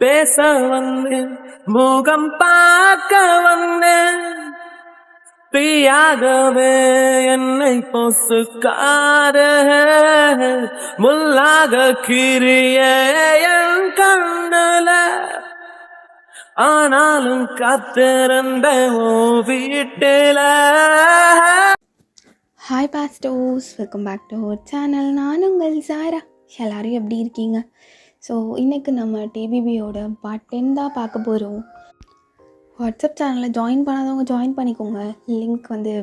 பேச வந்தேன், முகம் பார்க்க வந்தேன், பிரியாகவே என்னை பொசுக்காத முள்ளாக கீறிய என் கண்ணல, ஆனாலும் காத்திருந்த வீட்டில. ஹாய் பாஸ்டோஸ், welcome back to our channel. நான் உங்கள் சாரா. எல்லோரும் எப்படி இருக்கீங்க? ஸோ இன்றைக்கி நம்ம டிபிபியோட பார்ட் 10 தான் பார்க்க போகிறோம். வாட்ஸ்அப் சேனலில் ஜாயின் பண்ணாதவங்க ஜாயின் பண்ணிக்கோங்க. லிங்க் வந்து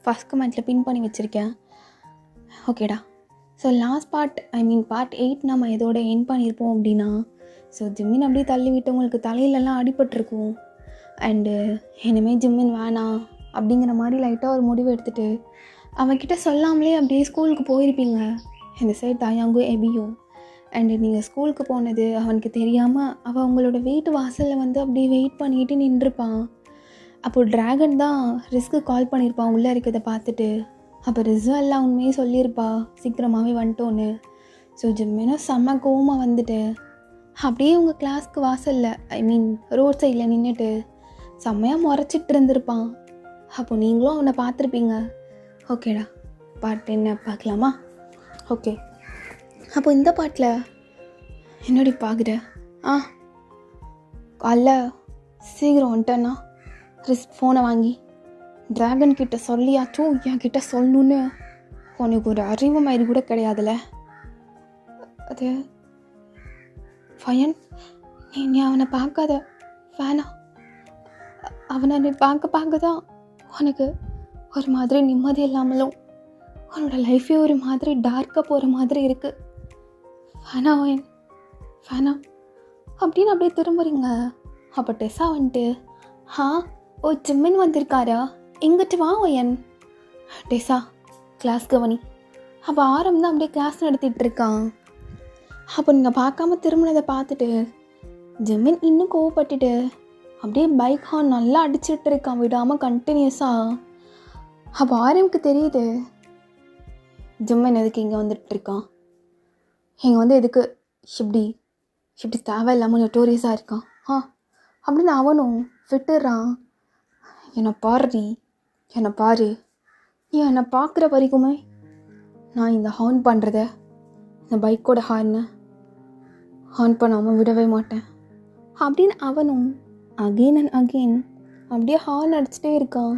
ஃபஸ்ட் கமெண்ட்டில் பின் பண்ணி வச்சுருக்கேன். ஓகேடா. ஸோ லாஸ்ட் பார்ட் 8 நம்ம இதோட என் பண்ணியிருப்போம் அப்படின்னா, ஸோ ஜிம்மின் அப்படியே தள்ளி விட்டவங்களுக்கு தலையிலலாம் அடிபட்டிருக்கும். அண்டு இனிமேல் ஜிம்மின் வேணாம் அப்படிங்கிற மாதிரி லைட்டாக ஒரு முடிவு எடுத்துகிட்டு அவன்கிட்ட சொல்லாமலே அப்படியே ஸ்கூலுக்கு போயிருப்பீங்க. இந்த சைட் தாயாங்கோ எபியோ. அண்டு நீங்கள் ஸ்கூலுக்கு போனது அவனுக்கு தெரியாமல் அவன் உங்களோட வீட்டு வாசலில் வந்து அப்படியே வெயிட் பண்ணிட்டு நின்றுப்பான். அப்போது ட்ராகன் தான் ரிஸ்க்கு கால் பண்ணியிருப்பான் உள்ளே இருக்கிறத பார்த்துட்டு. அப்போ ரிஸ்ஸு எல்லாம் உண்மையே சொல்லியிருப்பா, சீக்கிரமாகவே வந்துட்டோன்னு. ஸோ ஜிம்மினா செம்ம கோவமாக வந்துட்டு அப்படியே உங்கள் கிளாஸ்க்கு வாசலில் ரோட் சைடில் நின்றுட்டு செம்மையாக முறைச்சிட்டு இருந்திருப்பான். அப்போ நீங்களும் அவனை பார்த்துருப்பீங்க. ஓகேடா, பார்ட் என்ன பார்க்கலாமா? ஓகே. அப்போ இந்த பாட்டில் என்னடி பார்க்குற? காலைல சீக்கிரம் வந்துட்டேன்னா ஃபோனை வாங்கி ட்ராகன் கிட்ட சொல்லியாச்சும் என் கிட்ட சொல்லணுன்னு உனக்கு ஒரு அறிவு மாதிரி கூட கிடையாதுல்ல. அது ஃபயன், நீ அவனை பார்க்காத, வேணாம். அவனை நீ பார்க்க தான் உனக்கு ஒரு மாதிரி நிம்மதி இல்லாமலும் உன்னோட லைஃபே ஒரு மாதிரி டார்க்காக போகிற மாதிரி இருக்குது. வேணாம் வேணாம் அப்படின்னு அப்படியே திரும்புறீங்க. அப்போ டெஸ்ஸா வந்துட்டு, ஓ ஜிம்மின் வந்திருக்காரா, எங்கிட்ட வா ஒயன். டெஸ்ஸா, கிளாஸ் கவனி. அப்போ ஆரம் தான் அப்படியே கிளாஸ் நடத்திட்டு இருக்கான். அப்போ நீங்கள் பார்க்காம திரும்பினதை பார்த்துட்டு ஜிம்மின் இன்னும் கோவப்பட்டுட்டு அப்படியே பைக் ஹார்ன் நல்லா அடிச்சுட்டு இருக்கான் விடாமல் கண்டினியூஸாக. அப்போ ஆரம்க்கு தெரியுது ஜிம்மன் எதுக்கு இங்கே வந்துட்டுருக்கான், இங்கே வந்து எதுக்கு இப்படி தேவையில்லாமல் நோட்டோரியஸாக இருக்கான் அப்படின்னு அவனும் விட்டுறான். என்னை பாரு, நீ என்னை பார்க்குற வரைக்குமே நான் இந்த ஹார்ன் பண்ணுறத, இந்த பைக்கோட ஹார்ன் பண்ணாமல் விடவே மாட்டேன் அப்படின்னு அவனும் அகெயின் அண்ட் அகெயின் அப்படியே ஹார்ன் அடிச்சுட்டே இருக்கான்.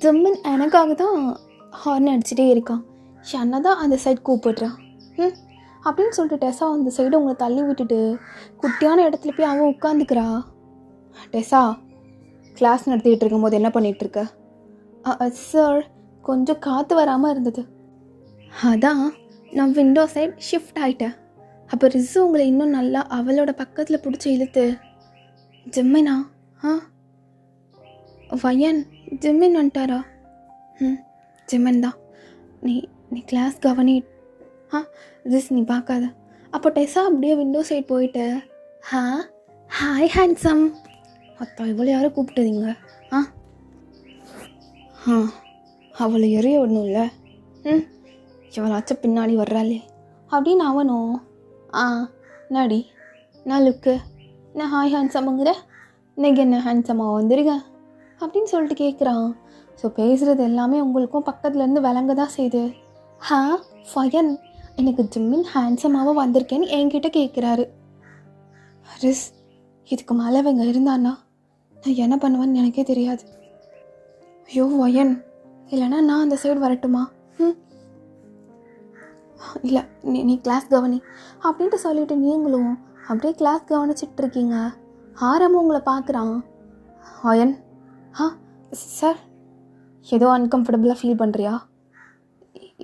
ஜிம்மின் எனக்காக தான் ஹார்ன் அடிச்சுட்டே இருக்கான், என்னை தான் அந்த சைட் கூப்பிடுறான் அப்படின்னு சொல்லிட்டு டெஸ்ஸா அந்த சைடு உங்களை தள்ளி விட்டுட்டு குட்டியான இடத்துல போய் அவன் உட்காந்துக்கிறா. டெஸ்ஸா, கிளாஸ் நடத்திட்டு இருக்கும்போது என்ன பண்ணிகிட்ருக்க? சார், கொஞ்சம் காற்று வராமல் இருந்தது, அதான் நான் விண்டோ சைட் ஷிஃப்ட் ஆகிட்டேன். அப்போ ரிஸ்ஸு உங்களை இன்னும் நல்லா அவளோட பக்கத்தில் பிடிச்சி இழுத்து, ஜிம்மினா? வயன், ஜிம்மின் வந்துட்டாரா? ஜிம்மின் தான். நீ கிளாஸ் கவனி. ரிஸ், நீ பார்க்காத. அப்போ டெஸ்ஸா அப்படியே விண்டோ சைட் போயிட்டு, ஹாய் ஹேண்ட்ஸம். இவ்வளோ யாரும் கூப்பிட்டுதீங்க? அவளை எறிய விடணும்ல, எவளாச்சும் பின்னாடி வர்றாளே அப்படின்னு அவனும், நாடி நான் லுக்கு, நான் ஹாய் ஹேண்ட்ஸம்ங்கிற, இன்னைக்கு என்ன ஹேண்ட்ஸமாக வந்துருங்க அப்படின்னு சொல்லிட்டு கேட்குறான். ஸோ பேசுகிறது எல்லாமே உங்களுக்கும் பக்கத்துலேருந்து விளங்க தான் செய்யுது. ஃபயன், எனக்கு ஜிம்மின் ஹேண்ட்ஸமாகவும் வந்திருக்கேன்னு என்கிட்ட கேட்குறாரு. ரிஸ், இதுக்கு மேலே இவங்க இருந்தான்னா நான் என்ன பண்ணுவேன்னு எனக்கே தெரியாது. ஐயோ வயன், இல்லைனா நான் அந்த சைடு வரட்டுமா? இல்லை, நீ கிளாஸ் கவனி அப்படின்ட்டு சொல்லிவிட்டு நீங்களும் அப்படியே கிளாஸ் கவனிச்சிட்டு இருக்கீங்க. ஆரம்பம் உங்களை பார்க்குறான். வயன், சார், ஏதோ அன்கம்ஃபர்டபுளாக ஃபீல் பண்ணுறியா?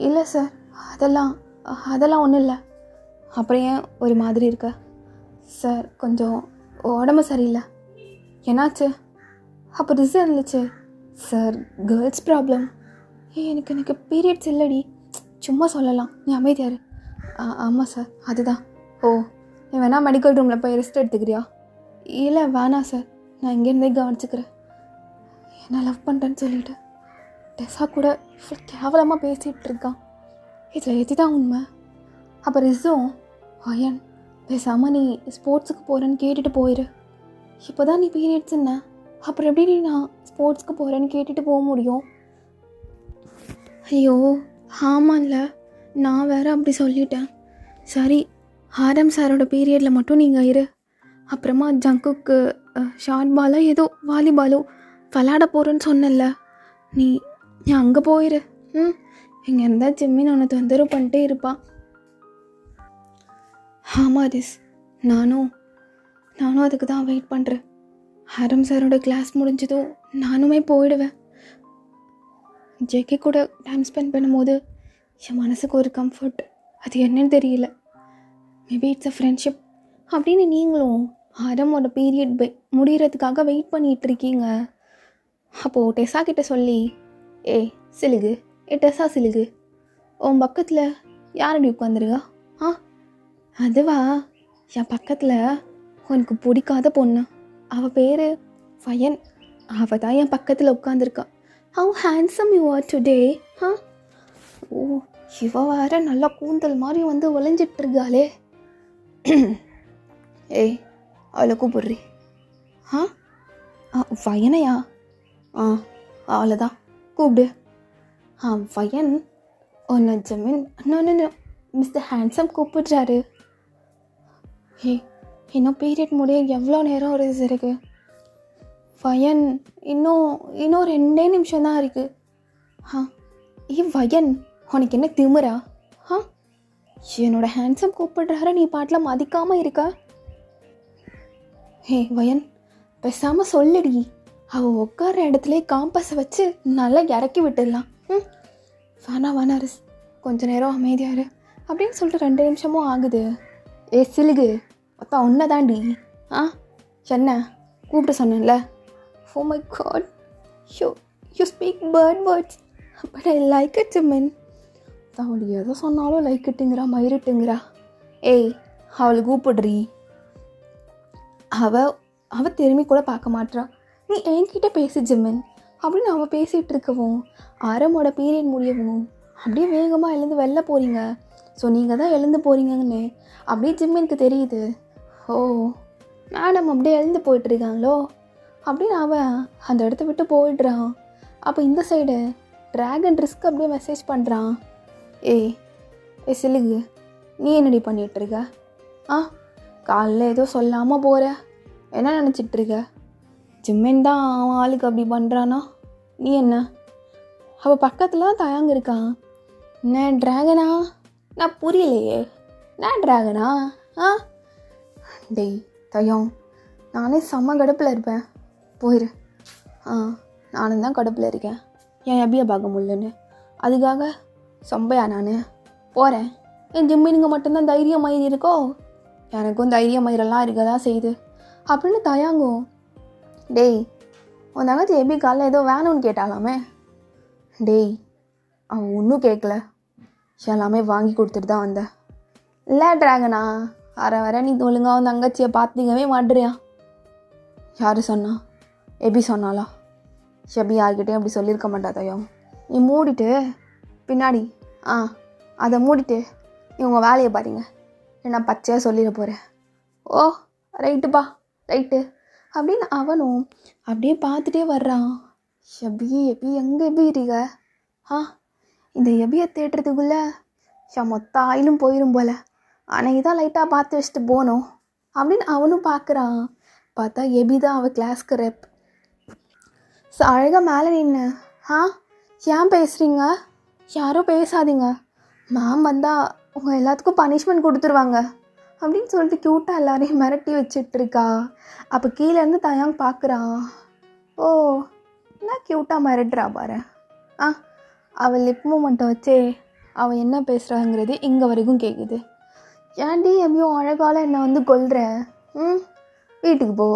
இல்லை சார், அதெல்லாம் ஒன்றும் இல்லை. அப்புறம் ஏன் ஒரு மாதிரி இருக்க? சார், கொஞ்சம் உடம்பு சரியில்லை. என்னாச்சு? அப்போ ரிஸ் இருந்துச்சு. Sir, girls problem. எனக்கு பீரியட்ஸ் இல்லடி, சும்மா சொல்லலாம், நீ அமைதியாரு. ஆமாம் சார், அதுதான். ஓ, நீ வேணா மெடிக்கல் ரூமில் போய் ரெஸ்ட் எடுத்துக்கிறியா? இல்லை வேணாம் சார், நான் இங்கேருந்தே கவனிச்சுக்கிறேன். என்ன லவ் பண்ணுறேன்னு சொல்லிவிட்டு டெஸ்ஸா கூட இவ்வளோ கேவலமாக பேசிகிட்டு இருக்கான். இதில் எது தான் உண்மை? அப்போ ரிஸும், வயன் பேசாமல் நீ ஸ்போர்ட்ஸுக்கு போகிறேன்னு கேட்டுட்டு போயிரு. இப்போ தான் நீ பீரியட்ஸ்ன்ன, அப்புறம் எப்படி நீ நான் ஸ்போர்ட்ஸ்க்கு போகிறேன்னு கேட்டுட்டு போக முடியும்? ஐயோ ஆமாம்ல, நான் வேறு அப்படி சொல்லிட்டேன். சரி, ஆரம் சாரோட பீரியடில் மட்டும் நீங்கள் இரு. அப்புறமா ஜங்குக்கு ஷார்ட் பாலோ ஏதோ வாலிபாலோ விளாட போகிறேன்னு சொன்னல, நீ நீ அங்கே போயிரு. இங்கே இருந்தால் ஜிம்மின் உன்னை தொந்தரவு பண்ணிட்டே இருப்பான். ஆமாம் ரிஸ், நானும் அதுக்கு தான் வெயிட் பண்ணுறேன். ஆரம் சாரோட கிளாஸ் முடிஞ்சதும் நானுமே போயிடுவேன். ஜேகே கூட டைம் ஸ்பெண்ட் பண்ணும்போது என் மனசுக்கு ஒரு கம்ஃபர்ட், அது என்னன்னு தெரியல. மேபி இட்ஸ் அ ஃப்ரெண்ட்ஷிப் அப்படின்னு நீங்களும் ஆரமோட பீரியட் முடிகிறதுக்காக வெயிட் பண்ணிகிட்டு இருக்கீங்க. அப்போது டெஸா கிட்ட சொல்லி, ஏய் சிலுகு, டெஸா சிலுகு, உன் பக்கத்தில் யாரடி உட்காந்துருக்கா? அதுவா, என் பக்கத்தில் உனக்கு பிடிக்காத பொண்ணு, அவள் பேர் ஃபயன், அவள் தான் என் பக்கத்தில் உட்காந்துருக்கா. How handsome you are today. ஓ, இவ வேற நல்லா கூந்தல் மாதிரி வந்து ஒளிஞ்சிட்ருக்காளே. ஏய், அவளை கூப்பிட்றி. ஃபயனையா? அவளை தான் கூப்பிடு. ஃபயன், ஒன்று ஜமீன் இன்னொன்று மிஸ்டர் ஹேண்ட்ஸம் கூப்பிடுறாரு. இன்னும் பீரியட் முடிய எவ்வளோ நேரம் இருக்கு? ஃபயன், இன்னும் 2 நிமிஷம் தான் இருக்குது. ஃபயன், உனக்கு என்ன திமுறா? என்னோட ஹேண்ட்ஸம் கூப்பிடுறாரு, நீ பாட்டில் மதிக்காமல் இருக்கா? வயன், பேசாமல் சொல்லுடி. அவள் உட்கார இடத்துல காம்பஸை வச்சு நல்லா இறக்கி விட்டுடலாம். வேணா ரிஸ், கொஞ்ச நேரம் அமைதியாரு அப்படின்னு சொல்லிட்டு 2 நிமிஷமும் ஆகுது. சிலுகு, ஒத்தா ஒன்றை தாண்டி. என்ன கூப்பிட்டு சொன்னேன்ல. Oh my God, you speak bird words, but I like it Jimin. அவள் எதை சொன்னாலும் லைக் இட்டுங்கிறா, மயிருட்டுங்கிறா. ஏய், அவளை கூப்பிடுறி. அவள் திரும்பி கூட பார்க்க மாட்றா. நீ என்கிட்ட பேசு ஜிமின் அப்படின்னு அவள் பேசிகிட்டு இருக்கவும், ஆரமோட பீரியட் முடியவும் அப்படியே வேகமாக எழுந்து வெளில போகிறீங்க. ஸோ நீங்கள் தான் எழுந்து போகிறீங்கன்னு அப்படியே ஜிம்மினுக்கு தெரியுது. ஓ, மேடம் அப்படியே எழுந்து போயிட்டுருக்காங்களோ அப்படின்னு அவன் அந்த இடத்த விட்டு போயிடுறான். அப்போ இந்த சைடு ட்ராகன் ரிஸ்க் அப்படியே மெசேஜ் பண்ணுறான். ஏய் சிலுகு, நீ என்னடி பண்ணிகிட்ருக்க? காலைல ஏதோ சொல்லாமல் போகிற, என்ன நினச்சிட்ருக்க? ஜிம்மின் தான் அவன் ஆளுக்கு அப்படி பண்ணுறானா, நீ என்ன? அவள் பக்கத்தில் தான் தயாங்க இருக்கான். என்ன ட்ராகனா? நான் புரியலையே, நான் ட்ராகனா? டேய் தயம், நானே செம்ம கடுப்பில் இருப்பேன், போயிரு. நானும் தான் கடுப்பில் இருக்கேன், என் எபியை பார்க்க முடியலன்னு. அதுக்காக சொம்பையா நான் போகிறேன். என் ஜிம்மினுங்க மட்டும்தான் தைரியம் மயிர் இருக்கோ, எனக்கும் தைரிய மயிரெல்லாம் இருக்க தான் செய்யுது அப்படின்னு தயாங்கும். டேய், உன் தங்கச்சி எபி காலைல ஏதோ வேணும்னு கேட்டாலாமே. டேய், அவன் ஒன்றும் கேட்கல, எல்லாமே வாங்கி கொடுத்துட்டு தான் வந்தேன். இல்லை ட்ராகனா, வர நீ ஒழுங்கா அவன் தங்கச்சியை பார்த்துக்கவே மாட்டுறியா? யார் சொன்னா? எபி சொன்னாலா? எபி யார்கிட்டையும் அப்படி சொல்லியிருக்க மாட்டா தயம். நீ மூடிட்டு பின்னாடி அதை மூடிட்டு நீ உங்கள் வேலையை பாருங்க, நான் பச்சையாக சொல்லிட போகிறேன். ஓ ரைட்டுப்பா, ரைட்டு அப்படின்னு அவனும் அப்படியே பார்த்துட்டே வர்றான். எபி எங்கே எபி இருக்க? இந்த எபியை தேடுறதுக்குள்ளே மொத்த ஆயிலும் போயிடும் போல், அன்னைக்கு தான் லைட்டாக பார்த்து வச்சுட்டு போனோம் அப்படின்னு அவனும் பார்க்குறான். பார்த்தா எபி தான் அவள் கிளாஸ்க்கு ரெப். அழகாக மேலே நின்று, ஏன் பேசுகிறீங்க? யாரும் பேசாதீங்க, மேம் வந்தால் உங்கள் எல்லாத்துக்கும் பனிஷ்மெண்ட் கொடுத்துருவாங்க அப்படின்னு சொல்லிட்டு க்யூட்டாக எல்லாரையும் மிரட்டி வச்சிட்ருக்கா. அப்போ கீழேருந்து தயாங் பார்க்குறான். ஓ, என்ன க்யூட்டாக மிரட்டுறா பாரு. அவள் லிப் மூமெண்ட்டை வச்சே அவள் என்ன பேசுகிறாங்கிறது இங்கே வரைக்கும் கேட்குது. ஏன்டி எப்பயும் அழகால என்னை வந்து கொல்ற? வீட்டுக்கு போ,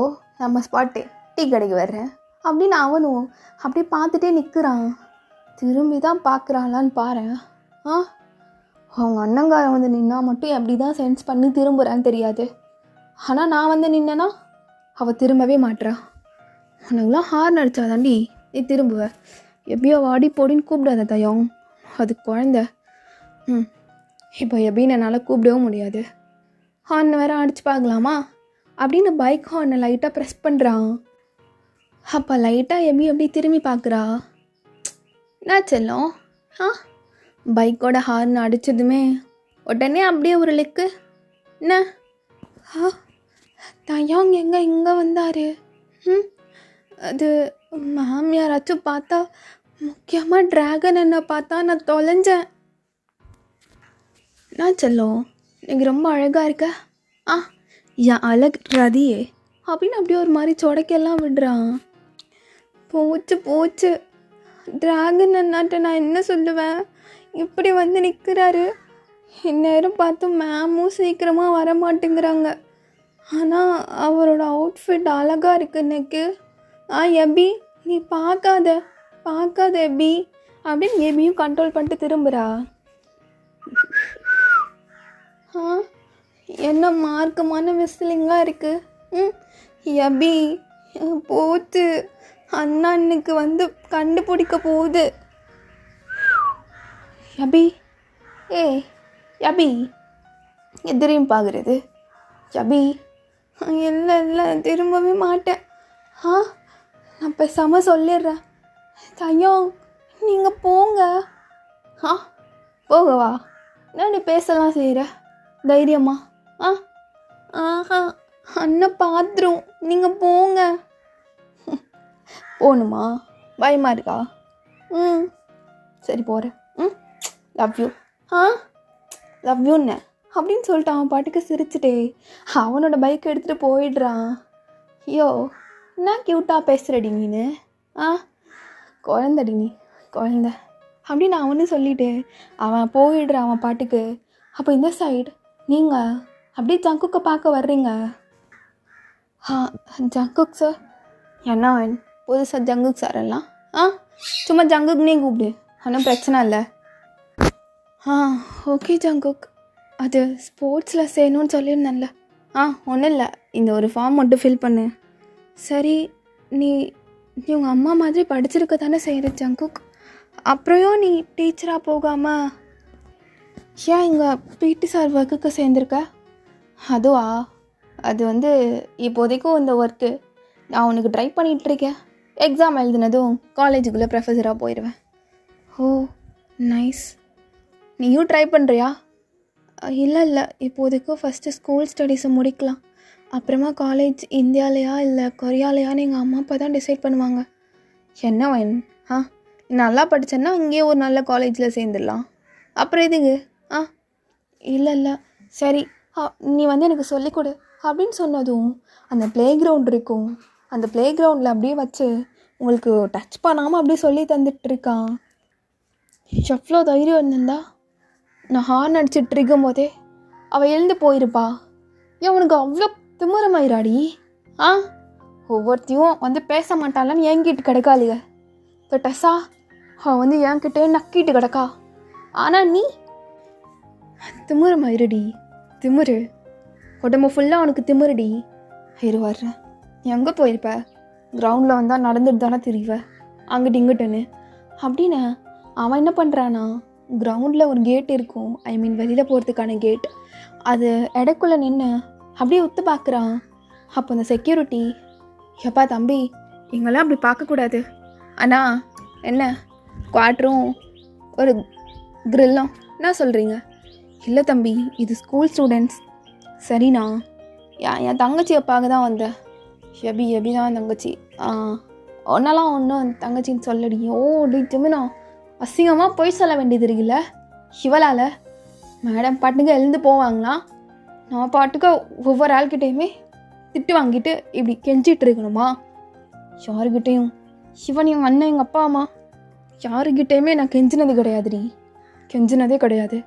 நம்ம ஸ்பாட்டு டீ கடைக்கு வர்றேன் அப்படின்னு அவனும் அப்படியே பார்த்துட்டே நிற்கிறான். திரும்பி தான் பார்க்குறாளான்னு பாரு. அவங்க அண்ணங்காரன் வந்து நின்னா மட்டும் எப்படி தான் சென்ஸ் பண்ணி திரும்புகிறான்னு தெரியாது. ஆனால் நான் வந்து நின்னேன்னா அவள் திரும்பவே மாட்டுறா. உனக்குலாம் ஹார்ன் அடித்தாதாண்டி நீ திரும்புவ. எப்படியோ வாடி போடின்னு கூப்பிடாத தயம், அது குழந்த. இப்போ எப்படின்னு என்னால் கூப்பிடவும் முடியாது. ஹார்ன் வேறு அடிச்சு பார்க்கலாமா அப்படின்னு பைக் ஹார்னை லைட்டாக ப்ரெஸ் பண்ணுறான். அப்போ லைட்டாக எப்படி திரும்பி பார்க்குறா. என்ன செல்லம் பைக்கோட ஹார்ன் அடித்ததுமே உடனே அப்படியே ஒரு லிக்கு. என்ன தயாங் இங்கே வந்தார்? அது மேம் யாராச்சும் பார்த்தா, முக்கியமாக ட்ராகன் என்ன பார்த்தா நான் தொலைஞ்சேன். நான் செல்லம் நீங்கள் ரொம்ப அழகாக இருக்க. என் அழகு ரதியே அப்படின்னு அப்படியே ஒரு மாதிரி சொடக்கெல்லாம் விடுறான். போச்சு ட்ராகன் அண்ணாட்ட நான் என்ன சொல்லுவேன்? இப்படி வந்து நிற்கிறாரு. இந்நேரம் பார்த்து மேமும் சீக்கிரமாக வர மாட்டேங்கிறாங்க. ஆனால் அவரோட அவுட்ஃபிட் அழகாக இருக்கு இன்னைக்கு. எபி நீ பார்க்காத எபி அப்படின்னு எபியும் கண்ட்ரோல் பண்ணிட்டு திரும்புகிறா. என்ன மார்க்கமான விசிலிங்காக இருக்குது. எபி போச்சு, அண்ணா இன்னைக்கு வந்து கண்டுபிடிக்க போகுது. எபி எபி எதிரையும் பார்க்குறது. எபி இல்லை திரும்பவே மாட்டேன். நான் பேசாமல் சொல்லிடுறேன். தையம் நீங்கள் போங்க. போகவா? நான் நீ பேசலாம் செய்கிற தைரியமா? அண்ணன் பார்த்துரும், நீங்கள் போங்க. போகணுமா? பயமாக இருக்கா? சரி போகிறேன். Love you. லவ் யூன்னு அப்படின்னு சொல்லிட்டு அவன் பாட்டுக்கு சிரிச்சுட்டே அவனோட பைக் எடுத்துகிட்டு போயிடுறான். ஐயோ என்ன க்யூட்டாக பேசுகிறடி நீனு. குழந்தடி நீ குழந்த அப்படின்னு அவனு சொல்லிட்டு அவன் போயிடுறான் அவன் பாட்டுக்கு. அப்போ இந்த சைடு நீங்கள் அப்படியே ஜங்குக்கை பார்க்க வர்றீங்க. ஜங்குக் சார் என்ன புதுசாக ஜங்குக் சார் எல்லாம் சும்மா ஜங்குக்னே கூப்பிடு, ஒன்றும் பிரச்சனை இல்லை. ஓகே ஜங்குக், அது ஸ்போர்ட்ஸில் செய்யணும்னு சொல்லியிருந்தேன்ல. ஒன்றும் இல்லை, இந்த ஒரு ஃபார்ம் மட்டும் ஃபில் பண்ணு. சரி, நீ உங்கள் அம்மா மாதிரி படிச்சிருக்க தானே செய்கிற ஜங்குக், அப்புறம் நீ டீச்சராக போகாமல் ஏன் இங்கே பிடி சார் ஒர்க்குக்கு சேர்ந்துருக்க? அதுவா, அது வந்து இப்போதைக்கும் இந்த ஒர்க்கு நான் உனக்கு ட்ரை பண்ணிகிட்ருக்கேன். எக்ஸாம் எழுதுனதும் காலேஜுக்குள்ளே ப்ரொஃபஸராக போயிடுவேன். ஓ நைஸ். நீயும் ட்ரை பண்ணுறியா? இல்லை இப்போதைக்கும் ஃபஸ்ட்டு ஸ்கூல் ஸ்டடீஸை முடிக்கலாம், அப்புறமா காலேஜ் இந்தியாலையா இல்லை கொரியாலையான்னு எங்கள் அம்மா அப்பா தான் டிசைட் பண்ணுவாங்க. என்ன வேணும்? நல்லா படித்தேன்னா இங்கேயே ஒரு நல்ல காலேஜில் சேர்ந்துடலாம். அப்புறம் எதுங்க? இல்லை சரி, நீ வந்து எனக்கு சொல்லிக் கொடு அப்படின்னு சொன்னதும் அந்த ப்ளே கிரவுண்ட் இருக்கும், அந்த ப்ளே கிரவுண்டில் அப்படியே வச்சு உங்களுக்கு டச் பண்ணாமல் அப்படியே சொல்லி தந்துட்டுருக்கான். எவ்வளோ தைரியம் இருந்திருந்தா நான் ஹார்ன் அடிச்சுட்டு இருக்கும் போதே அவள் எழுந்து போயிருப்பா. ஏன் உனக்கு அவ்வளோ திமிரமாயிராடி? ஒவ்வொருத்தையும் வந்து பேச மாட்டாளான்னு என்கிட்ட கிடக்காளுங்க. இப்போ டெஸ்ஸா அவள் வந்து என்கிட்டே நக்கிட்டு கிடக்கா. ஆனால் நீ திமிரமாயிருடி, திமிரு உடம்பு ஃபுல்லாக அவனுக்கு திமிருடி. வர்றேன். எங்கே போயிருப்ப? கிரவுண்டில் வந்தால் நடந்துட்டு தானே தெரியுவேன் அங்கிட்டு இங்கிட்டுன்னு அப்படின்னு. அவன் என்ன பண்ணுறானா, கிரவுண்டில் ஒரு கேட் இருக்கும், வெளியில் போகிறதுக்கான கேட், அது இடைக்குள்ளே நின்று அப்படியே உத்து பார்க்குறான். அப்போ அந்த செக்யூரிட்டி, எப்பா தம்பி இங்கெல்லாம் அப்படி பார்க்கக்கூடாது, அண்ணா என்ன குவாட்ரும் ஒரு க்ரில்லும் என்ன சொல்கிறீங்க? இல்லை தம்பி, இது ஸ்கூல் ஸ்டூடெண்ட்ஸ். சரிண்ணா, என் தங்கச்சியை பார்க்க தான் வந்தேன். எபி தான் தங்கச்சி. ஒன்றெல்லாம் ஒன்றும் தங்கச்சின்னு சொல்லடி. ஓ டி ஜிமினா, அசிங்கமாக போய் சொல்ல வேண்டியது இருக்குல்ல இவளால். மேடம் பாட்டுக்கு எழுந்து போவாங்களா, நான் பாட்டுக்கு ஒவ்வொரு ஆள்கிட்டையுமே திட்டு வாங்கிட்டு இப்படி கெஞ்சிட்டு இருக்கணுமா? யாருக்கிட்டையும், சிவன் எங்கள் அண்ணன் எங்கள் அப்பா அம்மா யாருக்கிட்டையுமே நான் கெஞ்சினது கிடையாதுடி, கெஞ்சினதே கிடையாது.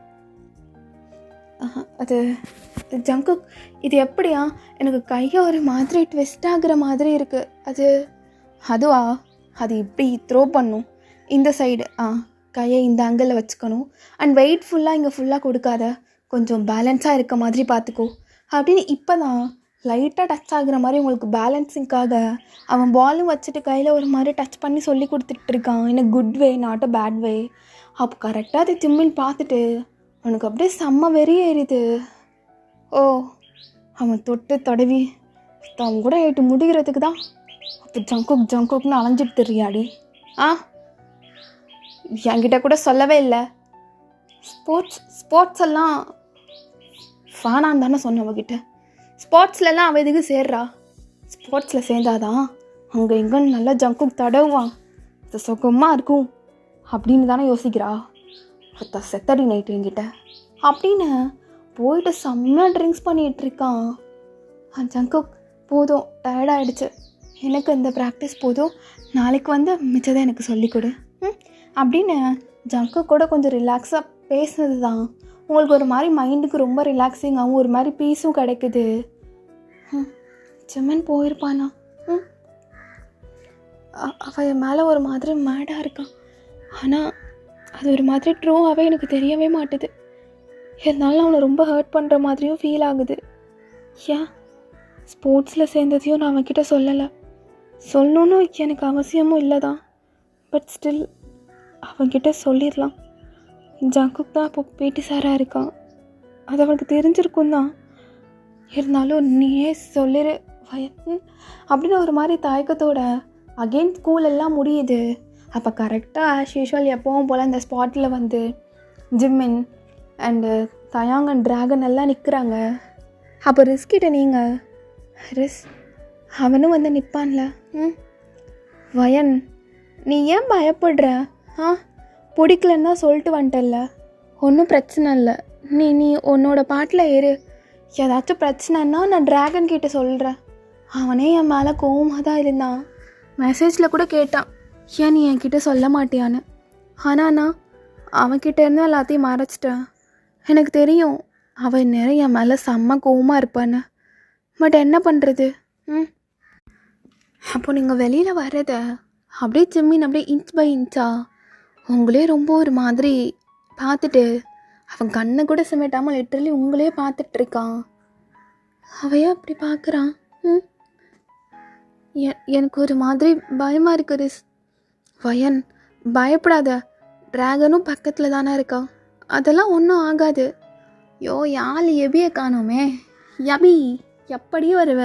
அது ஜங்குக், இது எப்படியா எனக்கு கையை ஒரு மாதிரி ட்விஸ்ட் ஆகுற மாதிரி இருக்குது. அதுவா, அது இப்படி த்ரோ பண்ணும், இந்த சைடு கையை இந்த ஆங்கிளில் வச்சுக்கணும், அண்ட் வெயிட் ஃபுல்லாக இங்கே ஃபுல்லாக கொடுக்காத, கொஞ்சம் பேலன்ஸாக இருக்க மாதிரி பார்த்துக்கோ அப்படின்னு. இப்போ தான் லைட்டாக டச் ஆகுற மாதிரி உங்களுக்கு பேலன்ஸிங்காக அவன் பாலும் வச்சுட்டு கையில் ஒரு மாதிரி டச் பண்ணி சொல்லி கொடுத்துட்ருக்கான், எனக்கு good way not a bad way. அப்போ கரெக்டாக அது திம்மின்னு பார்த்துட்டு அவனுக்கு அப்படியே செம்ம வெறி ஏறிது. ஓ அவன் தொட்டு தடவி அவன் கூட ஆகிட்டு முடிகிறதுக்கு தான் அப்போ ஜங்குக்னு அலைஞ்சிட்டு தெரியாடி. ஆ, என்கிட்ட கூட சொல்லவே இல்லை. ஸ்போர்ட்ஸ் எல்லாம் ஃபேனான்னு தானே சொன்னேன் அவகிட்ட. ஸ்போர்ட்ஸ்லலாம் அவள் எதுக்கு சேர்றா? ஸ்போர்ட்ஸில் சேர்ந்தாதான் அங்கே எங்கன்னு நல்லா ஜங்குக் தடவுவான், அது சுகமாக இருக்கும் அப்படின்னு தானே யோசிக்கிறா. ஒருத்த செத்தடி நைட்டு என்கிட்ட அப்படின்னு போயிட்டு செம்மையாக ட்ரிங்க்ஸ் பண்ணிகிட்ருக்கான். ஜங்குக் போதும், டயர்டாகிடுச்சு, எனக்கு இந்த ப்ராக்டிஸ் போதும், நாளைக்கு வந்து மிச்சதை எனக்கு சொல்லிக் கொடு அப்படின்னு ஜங்குக் கூட கொஞ்சம் ரிலாக்ஸாக பேசுனது தான் உங்களுக்கு ஒரு மாதிரி மைண்டுக்கு ரொம்ப ரிலாக்ஸிங்காகவும் ஒரு மாதிரி பீஸும் கிடைக்குது. ஜிம்மன் போயிருப்பானா? அவள் என் மேலே ஒரு மாதிரி மேடாக இருக்கான். ஆனால் அது ஒரு மாதிரி ட்ரூவாகவே எனக்கு தெரியவே மாட்டுது. இருந்தாலும் அவனை ரொம்ப ஹர்ட் பண்ணுற மாதிரியும் ஃபீல் ஆகுது. ஏன் ஸ்போர்ட்ஸில் சேர்ந்ததையும் நான் அவன்கிட்ட சொல்லலை. சொல்லணுன்னு எனக்கு அவசியமும் இல்லை தான். பட் ஸ்டில் அவன்கிட்ட சொல்லிடலாம். ஜங்குக் தான் இப்போ பிடி சாராக இருக்கான், அது அவனுக்கு தெரிஞ்சிருக்கும் தான். இருந்தாலும் நீயே சொல்லிடு வயன் அப்படின்னு ஒரு மாதிரி தயக்கத்தோட அகெயின் ஸ்கூல் எல்லாம் முடியுது. அப்போ கரெக்டாக ஆஸ் யூஷுவல் எப்பவும் போல் அந்த ஸ்பாட்டில் வந்து ஜிம்மின் அண்டு தயாங் அண்ட் ட்ராகன் எல்லாம் நிற்கிறாங்க. அப்போ ரிஸ்கிட்ட நீங்கள் அவனும் வந்து நிற்பான்ல. வயன் நீ ஏன் பயப்படுற? பிடிக்கலன்னு தான் சொல்லிட்டு வந்துட்டல்ல, ஒன்றும் பிரச்சனை இல்லை, நீ உன்னோட பாட்டில் ஏறு. ஏதாச்சும் பிரச்சனைன்னா நான் ட்ராகன் கிட்ட சொல்கிறேன். அவனே என் மேலே கோவமாக தான் இருந்தான். மெசேஜில் கூட கேட்டான், ஏன் நீ என்கிட்ட சொல்ல மாட்டியான்னு. ஆனால் நான் அவன்கிட்ட இருந்து எல்லாத்தையும் மறைச்சிட்டேன். எனக்கு தெரியும் அவன் நேரம் என் மேலே செம்ம கோவமாக இருப்பான்னு. பட் என்ன பண்ணுறது? அப்போ நீங்கள் வெளியில் வர்றத அப்படியே ஜிம்மின் அப்படியே இன்ச் பை இன்ச்சா உங்களே ரொம்ப ஒரு மாதிரி பார்த்துட்டு அவன் கண்ணை கூட சிமிட்டாமல் லிட்டரலி உங்களே பார்த்துட்ருக்கான். அவையே அப்படி பார்க்குறான். எனக்கு ஒரு மாதிரி பயமாக இருக்கு ரிஸ். வயன் பயப்படாத, ட்ராகனும் பக்கத்தில் தானே இருக்கான், அதெல்லாம் ஒன்றும் ஆகாது. யோ யாழ் எபியை காணோமே. யபி எப்படி வருவ?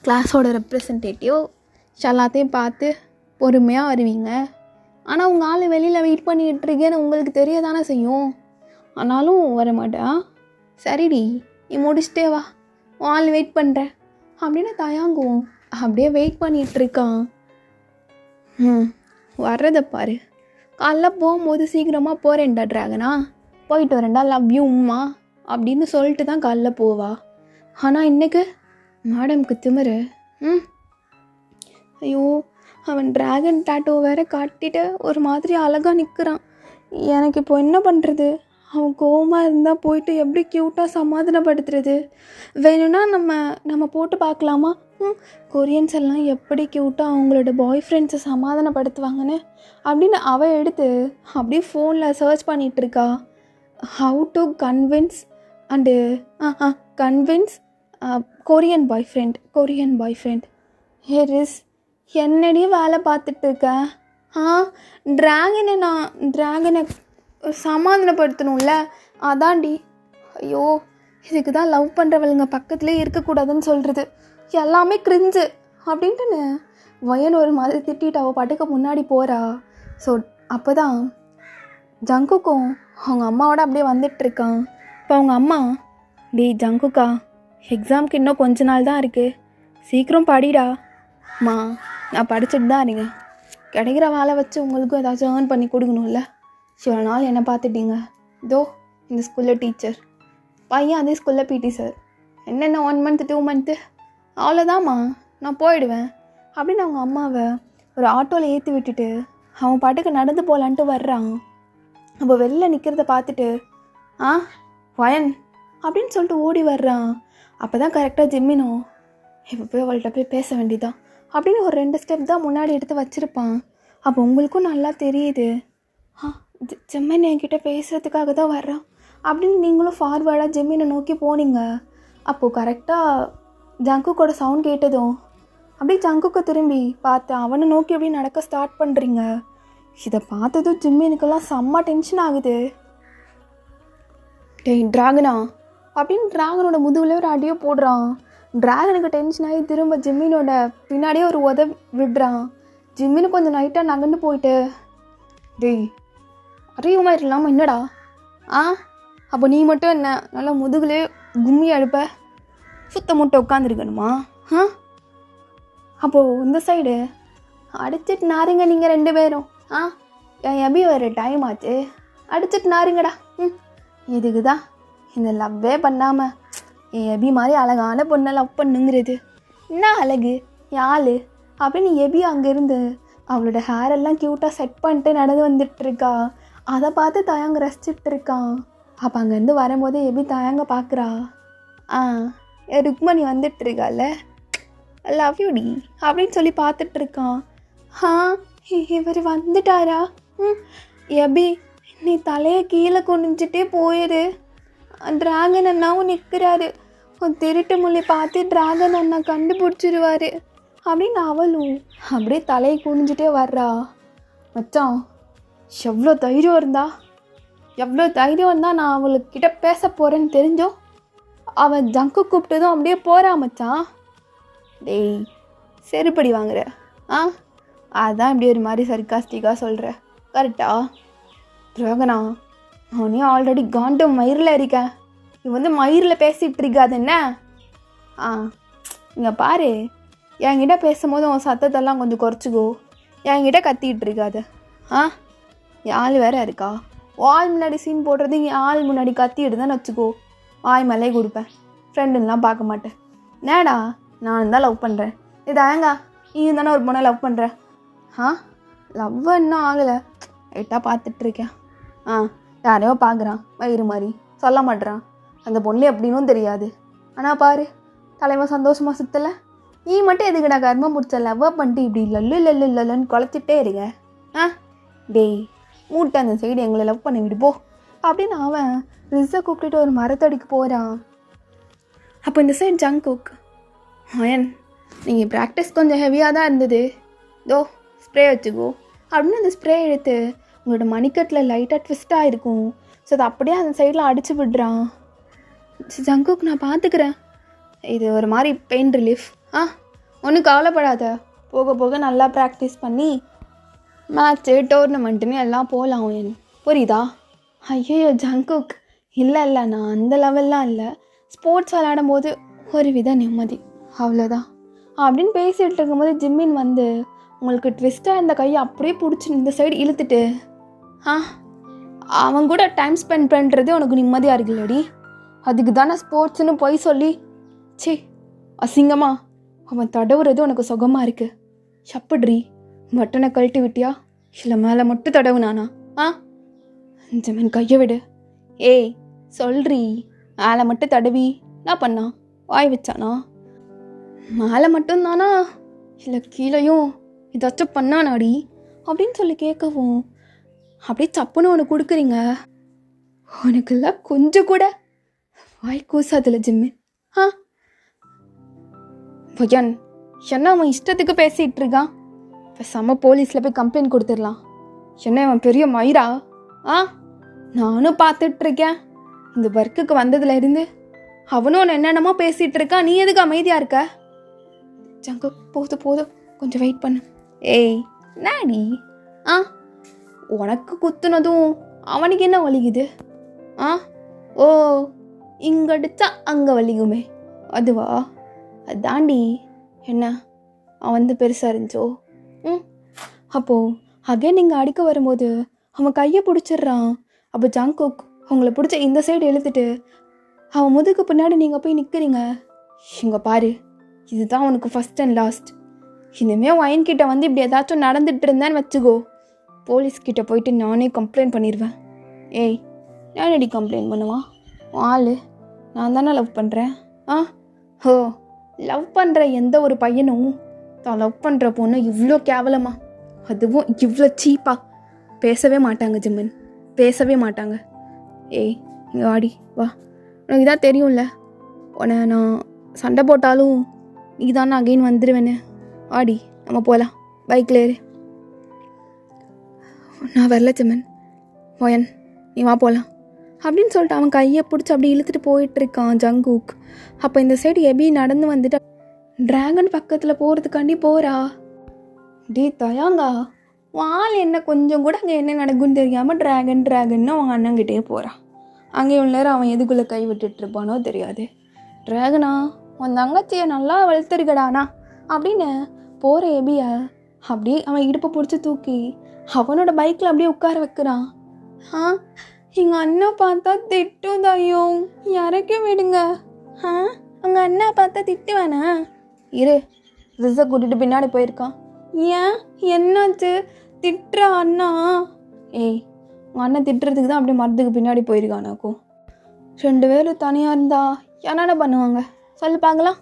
கிளாஸோட ரெப்ரசன்டேட்டிவ் எல்லாத்தையும் பார்த்து பொறுமையாக வருவீங்க. ஆனால் உங்கள் ஆள் வெளியில் வெயிட் பண்ணிக்கிட்டு இருக்கேன்னு உங்களுக்கு தெரிய தானே செய்யும். ஆனாலும் வர மாட்டா. சரிடி, நீ முடிச்சுட்டே வா, உன் ஆள் வெயிட் பண்ணுறேன் அப்படின்னு தயாங்கும் அப்படியே வெயிட் பண்ணிகிட்ருக்கான். வர்றதை பாரு. காலைல போகும்போது சீக்கிரமாக போகிறேன்டா ட்ராகனா, போயிட்டு வரேன்டா, லவ் யூ உம்மா அப்படின்னு சொல்லிட்டு தான் காலைல போவா. ஆனால் இன்றைக்கு மேடம்க்கு திமிரு. ஐயோ, அவன் ட்ராகன் டேட்டோ வேறு காட்டிட்டு ஒரு மாதிரி அழகாக நிற்கிறான். எனக்கு இப்போ என்ன பண்ணுறது? அவன் கோவமாக இருந்தால் போயிட்டு எப்படி க்யூட்டாக சமாதானப்படுத்துறது? வேணும்னா நம்ம போட்டு பார்க்கலாமா? கொரியன்ஸ் எல்லாம் எப்படி க்யூட்டாக அவங்களோட பாய் ஃப்ரெண்ட்ஸை சமாதானப்படுத்துவாங்கன்னு அப்படின்னு அவள் எடுத்து அப்படியே ஃபோனில் சர்ச் பண்ணிகிட்ருக்கா. How to convince and convince Korean boyfriend. Hey ரிஸ், என்னடி வேலை பார்த்துட்ருக்கேன்? ட்ராகனை சமாதானப்படுத்தணும்ல, அதான்டி. ஐயோ, இதுக்கு தான் லவ் பண்ணுறவளுங்க பக்கத்துலேயே இருக்கக்கூடாதுன்னு சொல்கிறது. எல்லாமே கிரிஞ்சு அப்படின்ட்டுன்னு வயன் ஒரு மாதிரி திட்டிட்டு அவள் பாட்டுக்கு முன்னாடி போகிறா. ஸோ அப்போ தான் ஜங்குக்கும் அவங்க அம்மாவோட அப்படியே வந்துட்டுருக்கான். இப்போ அவங்க அம்மா, டேய் ஜங்குக்கா, எக்ஸாமுக்கு இன்னும் கொஞ்ச நாள் தான் இருக்குது, சீக்கிரம் படிடா. அம்மா நான் படிச்சுட்டு தான் இருங்க, கிடைக்கிற வேலை வச்சு உங்களுக்கும் ஏதாச்சும் ஏர்ன் பண்ணி கொடுக்கணும்ல. சில நாள் என்ன பார்த்துட்டீங்க, இதோ இந்த ஸ்கூலில் டீச்சர், பையன் அதே ஸ்கூலில் பிடி சார், என்னென்ன 1 month 2 month அவ்வளோதாம்மா, நான் போயிடுவேன் அப்படின்னு அவங்க அம்மாவை ஒரு ஆட்டோவில் ஏற்றி விட்டுட்டு அவன் பாட்டுக்கு நடந்து போகலான்ட்டு வர்றான். அப்போ வெளில நிற்கிறத பார்த்துட்டு வயன் அப்படின்னு சொல்லிட்டு ஓடி வர்றான். அப்போ தான் கரெக்டாக ஜிம்மினும் இப்போ போய் அவள்கிட்ட போய் பேச வேண்டியதான் அப்படின்னு ஒரு 2 ஸ்டெப் தான் முன்னாடி எடுத்து வச்சுருப்பான். அப்போ உங்களுக்கும் நல்லா தெரியுது, ஜிம்மின் என்கிட்ட பேசுகிறதுக்காக தான் வர்றான் அப்படின்னு நீங்களும் ஃபார்வேர்டாக ஜிம்மினை நோக்கி போனீங்க. அப்போது கரெக்டாக ஜங்குக்கோட சவுண்ட் கேட்டதும் அப்படியே ஜங்குக்கை திரும்பி பார்த்து அவனை நோக்கி அப்படியே நடக்க ஸ்டார்ட் பண்ணுறீங்க. இதை பார்த்ததும் ஜிம்மினுக்கெல்லாம் செம்ம டென்ஷன் ஆகுது. டேய் ட்ராகனா அப்படின்னு டிராகனோட முதுகுல ஒரு அடியோ போடுறான். டிராகனுக்கு டென்ஷன் ஆகி திரும்ப ஜிம்மினோட பின்னாடியே ஒரு விடுறான். ஜிம்மினு கொஞ்சம் நைட்டாக நகர்ந்து போயிட்டு, டேய் அறிவுமா இல்லாமல் என்னடா அப்போ நீ மட்டும் என்ன நல்லா முதுகுலே கும்மி அழுப்ப சுத்த முட்டை உட்காந்துருக்கணுமா? அப்போது இந்த சைடு அடிச்சிட்டு நாருங்க நீங்கள் 2 பேரும். என் எபி வர டைம் ஆச்சு, அடிச்சிட்டு நாருங்கடா. இதுக்கு தான் இந்த லவ்வே பண்ணாமல் என் எபி மாதிரி அழகான பொண்ணை லவ் பண்ணுங்கிறது. என்ன அழகு யாழ் அப்படின்னு எபி அங்கேருந்து அவளோட ஹேரெல்லாம் க்யூட்டாக செட் பண்ணிட்டு நடந்து வந்துட்டுருக்கா. அதை பார்த்து தயங்க ரசிச்சுட்டு இருக்கான். அப்போ அங்கேருந்து வரும்போது எபி தயங்க பார்க்குறா. ருக்மணி வந்துட்டுருக்கால, லவ் யூ டி அப்படின்னு சொல்லி பார்த்துட்ருக்கான். இவர் வந்துட்டாரா? எபி நீ தலையை கீழே குனிஞ்சிட்டே போயிரு, டிராகன் அண்ணாவும் நிற்கிறாரு, திருட்டு மொழி பார்த்து டிராகன் அண்ணா கண்டுபிடிச்சிருவாரு அப்படின்னு அவளும் அப்படியே தலையை குனிஞ்சிட்டே வர்றா. மச்சான் எவ்வளோ தைரியம் இருந்தால் நான் அவளுக்கிட்ட பேச போகிறேன்னு தெரிஞ்சோம் அவன் ஜங்கு கூப்பிட்டதும் அப்படியே போகிறா மச்சான். டேய் செருப்படி வாங்குற அதான் இப்படி ஒரு மாதிரி சர்க்காஸ்டிக்காக சொல்கிற கரெக்டா? ரோகனா அவனே ஆல்ரெடி காண்டு மயிரில் இருக்கேன், நீ வந்து மயிரில் பேசிகிட்டு இருக்காது என்ன? இங்கே பாரு, என்கிட்ட பேசும்போது உன் சத்தத்தெல்லாம் கொஞ்சம் குறைச்சிக்கோ, என்கிட்ட கத்திக்கிட்டு இருக்காது. ஆள் வேறு இருக்கா, ஆள் முன்னாடி சீன் போடுறது, ஆள் முன்னாடி கத்திட்டு தான் வச்சுக்கோ, வாய் மேலே கொடுப்பேன், ஃப்ரெண்டுலாம் பார்க்க மாட்டேன். நேடா நான் தான் லவ் பண்ணுறேன், இதாங்க நீ தானே ஒரு பொண்ணை லவ் பண்ணுற. லவ் இன்னும் ஆகலை, லைட்டாக பார்த்துட்ருக்கேன். யாரையோ பார்க்குறான் வயிறு மாதிரி, சொல்ல மாட்டேறான், அந்த பொண்ணு எப்படின்னும் தெரியாது. ஆனால் பாரு தலைவன் சந்தோஷமாக சுற்றலை, நீ மட்டும் எதுக்குடா கர்மம் பிடிச்ச லவ்வாக பண்ணிட்டு இப்படி இல்லைன்னு குலைச்சிட்டே இருங்க. டேய் மூட்டை அந்த சைடு எங்களை லவ் பண்ணி விடுப்போ அப்படின்னு அவன் ரிஸ்ஸை கூப்பிட்டுட்டு ஒரு மரத்தடிக்கு போகிறான். அப்போ இந்த சைடு ஜங்குக், நீங்கள் ப்ராக்டிஸ் கொஞ்சம் ஹெவியாக தான் இருந்தது, ஸ்ப்ரே வச்சுக்கோ அப்படின்னு அந்த ஸ்ப்ரே எடுத்து உங்களோட மணிக்கட்டில் லைட்டாக ட்விஸ்ட்டாக இருக்கும், ஸோ அதை அப்படியே அந்த சைடில் அடித்து விடுறான். ஜங்குக் நான் பார்த்துக்கிறேன், இது ஒரு மாதிரி பெயின் ரிலீஃப், ஒன்றும் கவலைப்படாத, போக போக நல்லா ப்ராக்டிஸ் பண்ணி மேட்ச்சு டோர்னமெண்ட்டுன்னு எல்லாம் போகலாம், புரியுதா? ஐயோ ஜங்குக், இல்லை நான் அந்த லெவல்லாம் இல்லை, ஸ்போர்ட்ஸ் விளையாடும் போது ஒரு வித நிம்மதி, அவ்வளோதான் அப்படின்னு பேசிகிட்டு இருக்கும்போது ஜிம்மின் வந்து உங்களுக்கு ட்விஸ்ட்டாக இந்த கையை அப்படியே பிடிச்சி இந்த சைடு இழுத்துட்டு, அவன் கூட டைம் ஸ்பெண்ட் பண்ணுறது உனக்கு நிம்மதியாக இருக்குல்லடி, அதுக்கு தானே ஸ்போர்ட்ஸ்னு போய் சொல்லி அசிங்கமா அவன் தடவுறது உனக்கு சுகமாக இருக்குது, சப்புட்ரி பட்டனை கழட்டி விட்டியா இல்லை மேலே மட்டும் தடவுனானா? ஜிம்மின் கையை விடு, ஏய் சொல்றி, மேலே மட்டும் தடவி நான் பண்ணா வாய் வச்சானா? மேலே மட்டும்தானா இல்லை கீழையும் ஏதாச்சும் பண்ணானாடி அப்படின்னு சொல்லி கேட்கவும் அப்படியே சப்புன்னு ஒன்று கொடுக்குறீங்க, உனக்குள்ள கொஞ்சம் கூட வாய் கூசாதில்ல ஜிம்மி. பையன் என்ன அவன் இஷ்டத்துக்கு பேசிகிட்டு இருக்கான், இப்போ செம்ம போலீஸில் போய் கம்ப்ளைண்ட் கொடுத்துடலாம். என்ன அவன் பெரிய மயிரா? நானும் பார்த்துட்ருக்கேன், இந்த ஒர்க்குக்கு வந்ததுலேருந்து அவனும் ஒன்று என்னென்னமோ பேசிகிட்டு இருக்கான், நீ எதுக்கு அமைதியாக இருக்க? ஜங்கு போதும் கொஞ்சம் வெயிட் பண்ணு. ஏய் நாடி, உனக்கு குத்துனதும் அவனுக்கு என்ன வலிக்குது? ஓ இங்கே அடித்தா அங்கே வலிக்குமே அதுவா? அதாண்டி என்ன அவன் வந்து பெருசாக இருந்துச்சோ. அப்போது அகைன் நீங்கள் அடிக்க வரும்போது அவன் கையை பிடிச்சிட்றான். அப்போ ஜங்குக் உங்களை பிடிச்ச இந்த சைடு இழுத்துட்டு அவன் முதுகு பின்னாடி நீங்கள் போய் நிற்கிறீங்க. இங்கே பாரு, இதுதான் உனக்கு ஃபஸ்ட் அண்ட் லாஸ்ட், இனிமேல் வயன்கிட்ட வந்து இப்படி ஏதாச்சும் நடந்துட்டு இருந்தேன்னு வச்சுக்கோ, போலீஸ்கிட்ட போயிட்டு நானே கம்ப்ளைண்ட் பண்ணிடுவேன். ஏய் நானடி கம்ப்ளைண்ட் பண்ணுவான் ஆள், நான் தானே லவ் பண்ணுறேன். லவ் பண்ணுற எந்த ஒரு பையனும் தான் லவ் பண்ணுற பொண்ணு இவ்வளோ கேவலமா, அதுவும் இவ்வளோ சீப்பாக பேசவே மாட்டாங்க ஜிம்மன், பேசவே மாட்டாங்க. ஏய் இங்கே வாடி வா, உனக்கு இதான் தெரியும்ல, உன்னை நான் சண்டை போட்டாலும் நீ தானே அகைன் வந்துடுவேன்னு, வாடி நம்ம போகலாம், பைக்கில் ஏறு. நான் வரல ஜிம்மன், போயன் நீ வா போகலாம். அப்படின்னு சொல்லிட்டு அவன் கையை பிடிச்சி அப்படி இழுத்துட்டு போயிட்டுருக்கான் ஜங்குக். அப்போ இந்த சைடு எபி நடந்து வந்துட்டு ட்ராகன் பக்கத்தில் போகிறதுக்காண்டி போகிறா. டே தயாங்கா, வால் என்ன கொஞ்சம் கூட அங்கே என்ன நடக்குன்னு தெரியாமல் ட்ராகன்னு அவங்க அண்ணங்கிட்டே போகிறான். அங்கே உள்ள நேரம் அவன் எதுக்குள்ளே கை விட்டுட்ருப்பானோ தெரியாது. ட்ராகனா, உன் தங்கச்சியை நல்லா வளர்த்துருக்கடானா அப்படின்னு போகிற எபியை அப்படியே அவன் இடுப்பை பிடிச்சி தூக்கி அவனோட பைக்கில் அப்படியே உட்கார வைக்கிறான். எங்கள் அண்ணன் பார்த்தா திட்டும் தையும், இறக்கி விடுங்க. உங்கள் அண்ணா பார்த்தா திட்டுவானா? இரு, ரிஸை கூட்டிகிட்டு பின்னாடி போயிருக்கான். ஏன், என்னாச்சு? திட்டுற அண்ணா? ஏய், உங்கள் அண்ணன் திட்டுறதுக்கு தான் அப்படியே மரத்துக்கு பின்னாடி போயிருக்கானாக்கும். 2 பேரும் தனியாக இருந்தா என்னென்ன பண்ணுவாங்க சொல்லி பார்க்கலாம்.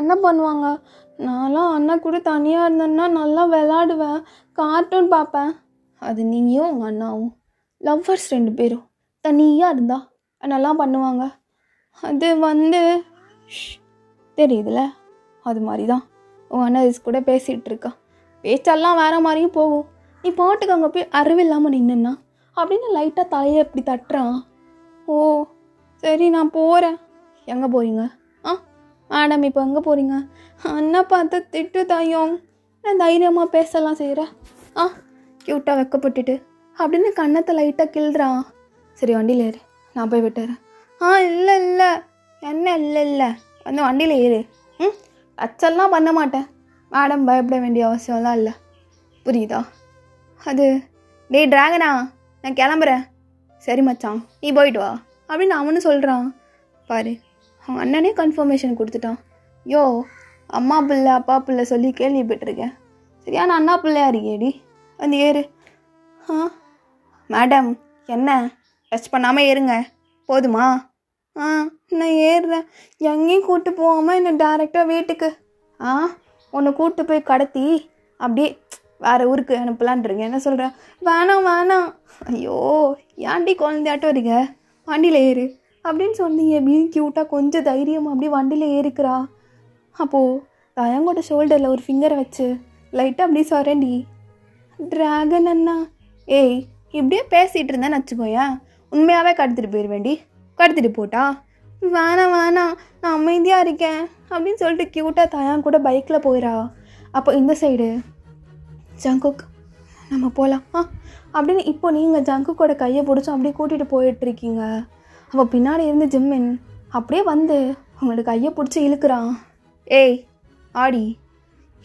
என்ன பண்ணுவாங்க? நான்லாம் அண்ணா கூட தனியாக இருந்தேன்னா நல்லா விளாடுவேன், கார்ட்டூன் பார்ப்பேன். அது நீயும் உங்கள் அண்ணாவும் லவ்வர்ஸ் 2 பேரும் தனியாக இருந்தா என்னெல்லாம் பண்ணுவாங்க. அது தெரியுதுல, அது மாதிரி தான் உங்கள் அண்ணா இது கூட பேசிகிட்டு இருக்கா. பேச்செல்லாம் வேறு மாதிரியும் போகும். நீ பாட்டுக்கு அங்கே போய் அறிவில்லாமல் நின்றுன்னா அப்படின்னு லைட்டாக தலையை இப்படி தட்டுறான். ஓ சரி, நான் போகிறேன். எங்கே போகிறீங்க? மேடம் இப்போ எங்கே போகிறீங்க? அண்ணா பார்த்து திட்டு தாயும், நான் தைரியமாக பேசலாம் செய்கிறேன். க்யூட்டாக வெக்கப்பட்டுட்டு அப்படின்னு கண்ணத்தை லைட்டாக கிள்றான். சரி வண்டியில் ஏறு, நான் போய் விட்டுறேன். இல்லை என்ன இல்லை வந்து வண்டியில் ஏறு. டச்செல்லாம் பண்ண மாட்டேன் மேடம், பயப்பட வேண்டிய அவசியம்லாம் இல்லை, புரியுதா? அது டே ட்ராகனா, நான் கிளம்புறேன். சரி மச்சான், நீ போயிட்டு வா அப்படின்னு அவனு சொல்கிறான். பாரு, அவன் அண்ணனே கன்ஃபர்மேஷன் கொடுத்துட்டான். யோ, அம்மா பிள்ளை அப்பா பிள்ளை சொல்லி கேள்விப்பட்டிருக்கேன், சரியான அண்ணா பிள்ளையா இருக்கேடி, வந்து ஏறு. மேடம் என்ன டச் பண்ணாமல் ஏறுங்க போதுமா? நான் ஏறுறேன். எங்கேயும் கூப்பிட்டு போகாமல் என்னை டேரெக்டாக வீட்டுக்கு உன்னை கூப்பிட்டு போய் கடத்தி அப்படியே வேறு ஊருக்கு அனுப்பலான்ருங்க. என்ன சொல்கிறேன்? வேணாம். ஐயோ, ஏன்டி குழந்தையாட்டம் இருக்க, வண்டியில் ஏறு அப்படின்னு சொன்னீங்க. எப்படியும் க்யூட்டாக கொஞ்சம் தைரியம் அப்படியே வண்டியில் ஏறிக்கிறா. அப்போது தயங்கோட ஷோல்டரில் ஒரு ஃபிங்கரை வச்சு லைட்டாக அப்படியே சொரண்டி, ட்ராகன் அண்ணா, ஏய் இப்படியே பேசிகிட்டு இருந்தேன்னு வச்சுக்கோயேன், உண்மையாகவே கடத்திட்டு போயிடுவேண்டி. கடத்திட்டு போட்டா? வேணாம் நான் அமைதியாக இருக்கேன் அப்படின்னு சொல்லிட்டு க்யூட்டாக தயான் கூட பைக்கில் போயிடா. அப்போ இந்த சைடு ஜங்குக், நம்ம போகலாம் அப்படின்னு இப்போ நீங்கள் ஜங்குக்கோட கையை பிடிச்சி அப்படியே கூட்டிகிட்டு போயிட்டுருக்கீங்க. அப்போ பின்னாடி இருந்து ஜிம்மின் அப்படியே வந்து அவங்களோட கையை பிடிச்சி இழுக்கிறான். ஏய் ஆடி,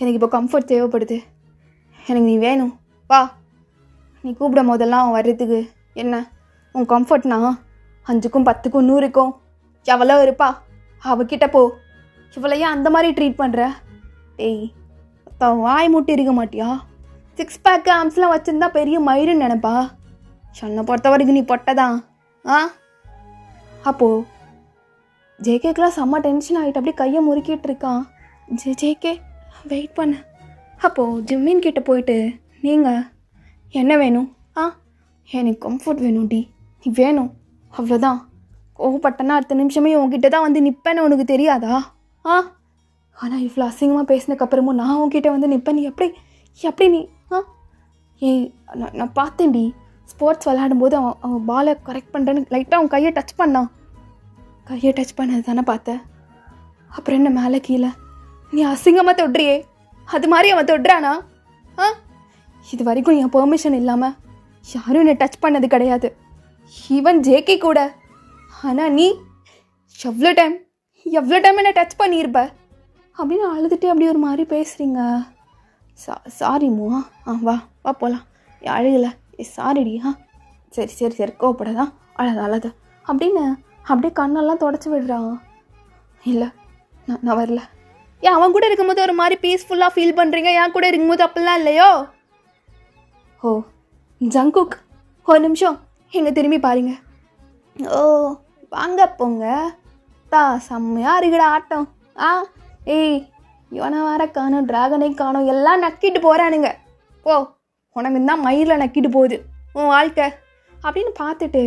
எனக்கு இப்போ கம்ஃபர்ட் தேவைப்படுது, எனக்கு நீ வேணும், வா. நீ கூப்பிடும் போதெல்லாம் வர்றதுக்கு என்ன உன் கம்ஃபர்ட்னா 5க்கும் 10க்கும் 100க்கும் எவ்வளோ இருப்பா, அவகிட்ட போ. இவ்வளையா அந்த மாதிரி ட்ரீட் பண்ணுற? ஏய், வாய் மூட்டி இருக்க மாட்டியா? 6 பேக்கு ஆம்ஸ்லாம் வச்சுருந்தா பெரிய மயிருன்னு நினைப்பா. சொன்ன பொறுத்த வரைக்கும் நீ பொட்டதான். அப்போது ஜேகேக்கெலாம் செம்ம டென்ஷன் ஆகிட்டு அப்படியே கையை முறுக்கிட்டு இருக்கான். ஜேகே வெயிட் பண்ண. அப்போது ஜிம்மின் கிட்டே போயிட்டு, நீங்கள் என்ன வேணும்? எனக்கு கம்ஃபர்ட் வேணும் டி, நீ வேணும் அவ்வளோதான். கோவப்பட்டனா அடுத்த நிமிஷமே உங்ககிட்ட தான் வந்து நிற்பேன்னு உனக்கு தெரியாதா? ஆனால் இவ்வளோ அசிங்கமாக பேசினதுக்கப்புறமும் நான் உங்ககிட்ட வந்து நிற்பேன், நீ எப்படி நீ ஏய் நான் பார்த்தேன்டி, ஸ்போர்ட்ஸ் விளையாடும்போது அவன் பாலை கரெக்ட் பண்ணுறேன்னு லைட்டாக அவன் கையை டச் பண்ணான். கையை டச் பண்ணது தானே பார்த்தேன், அப்புறம் என்ன மேலே கீழே நீ அசிங்கமாக தொடுறியே, அது மாதிரி அவன் தொடுறானா? இது வரைக்கும் என் பெர்மிஷன் இல்லாமல் யாரும் என்னை டச் பண்ணது கிடையாது, ஈவன் ஜேகே கூட. ஆனால் நீ எவ்வளோ டைம் என்னை டச் பண்ணியிருப்ப அப்படின்னு அழுதுகிட்டே அப்படி ஒரு மாதிரி பேசுகிறீங்க. சாரிம்மா, வா போகலாம், அழுகலை, சாரிடி. சரி கோவப்படாதான், அழது அப்படின்னு அப்படியே கண்ணெல்லாம் தொடச்சி விடுறான். இல்லை நான் வரல. ஏன் அவன் கூட இருக்கும்போது ஒரு மாதிரி பீஸ்ஃபுல்லாக ஃபீல் பண்ணுறீங்க, என் கூட இருக்கும்போது அப்படிலாம் இல்லையோ? ஓ ஜங்குக், ஒரு நிமிஷம் எங்கே திரும்பி பாருங்க. ஓ வாங்க போங்க, செம்மையாக இருக்குடா ஆட்டம். ஏய் இவனை வேற காணும், ட்ராகனை காணும், எல்லாம் நக்கிட்டு போகிறானுங்க. ஓ உனக்கு தான் மயிரில் நக்கிட்டு போகுது உன் வாழ்க்கை அப்படின்னு பார்த்துட்டு,